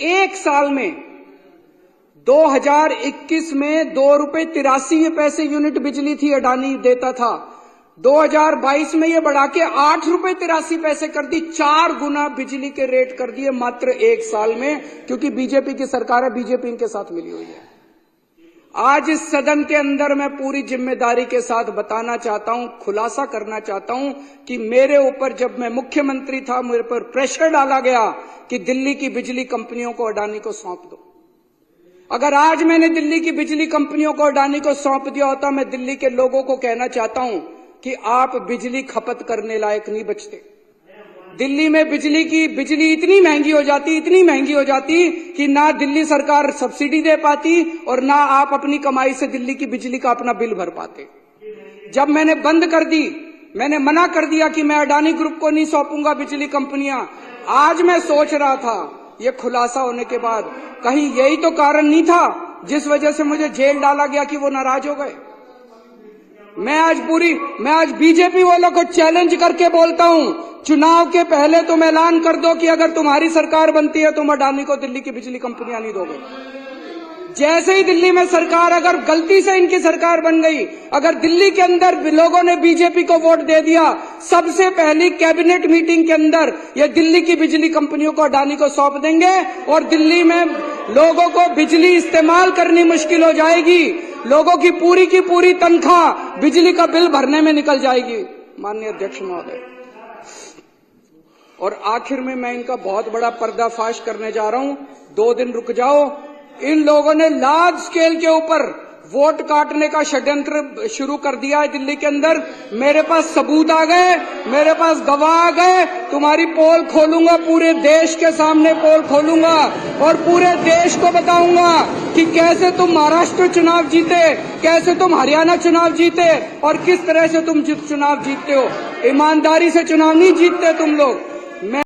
एक साल में 2021 में 2.83 यूनिट बिजली थी, अडानी देता था। 2022 में ये बढ़ा के 8.83 कर दी, 4 गुना बिजली के रेट कर दिए मात्र एक साल में, क्योंकि बीजेपी की सरकार है, बीजेपी इनके साथ मिली हुई है। आज इस सदन के अंदर मैं पूरी जिम्मेदारी के साथ बताना चाहता हूं, खुलासा करना चाहता हूं कि मेरे ऊपर जब मैं मुख्यमंत्री था, मेरे पर प्रेशर डाला गया कि दिल्ली की बिजली कंपनियों को अडानी को सौंप दो। अगर आज मैंने दिल्ली की बिजली कंपनियों को अडानी को सौंप दिया होता, मैं दिल्ली के लोगों को कहना चाहता हूं कि आप बिजली खपत करने लायक नहीं बचते। दिल्ली में बिजली इतनी महंगी हो जाती कि ना दिल्ली सरकार सब्सिडी दे पाती और ना आप अपनी कमाई से दिल्ली की बिजली का अपना बिल भर पाते। जब मैंने बंद कर दी, मैंने मना कर दिया कि मैं अडानी ग्रुप को नहीं सौंपूंगा बिजली कंपनियां। आज मैं सोच रहा था, ये खुलासा होने के बाद, कहीं यही तो कारण नहीं था जिस वजह से मुझे जेल डाला गया कि वो नाराज हो गए। मैं आज बीजेपी वालों को चैलेंज करके बोलता हूं, चुनाव के पहले तुम ऐलान कर दो कि अगर तुम्हारी सरकार बनती है तुम अडानी को दिल्ली की बिजली कंपनियां नहीं दोगे। जैसे ही दिल्ली में सरकार, अगर गलती से इनकी सरकार बन गई, अगर दिल्ली के अंदर लोगों ने बीजेपी को वोट दे दिया, सबसे पहली कैबिनेट मीटिंग के अंदर ये दिल्ली की बिजली कंपनियों को अडानी को सौंप देंगे और दिल्ली में लोगों को बिजली इस्तेमाल करनी मुश्किल हो जाएगी। लोगों की पूरी तनख्वाह बिजली का बिल भरने में निकल जाएगी, माननीय अध्यक्ष महोदय। और आखिर में मैं इनका बहुत बड़ा पर्दाफाश करने जा रहा हूं, 2 दिन रुक जाओ। इन लोगों ने लार्ज स्केल के ऊपर वोट काटने का षड्यंत्र शुरू कर दिया है दिल्ली के अंदर। मेरे पास सबूत आ गए, मेरे पास गवाह आ गए। तुम्हारी पोल खोलूंगा, पूरे देश के सामने पोल खोलूंगा और पूरे देश को बताऊंगा कि कैसे तुम महाराष्ट्र चुनाव जीते, कैसे तुम हरियाणा चुनाव जीते और किस तरह से तुम चुनाव जीतते हो। ईमानदारी से चुनाव नहीं जीतते तुम लोग।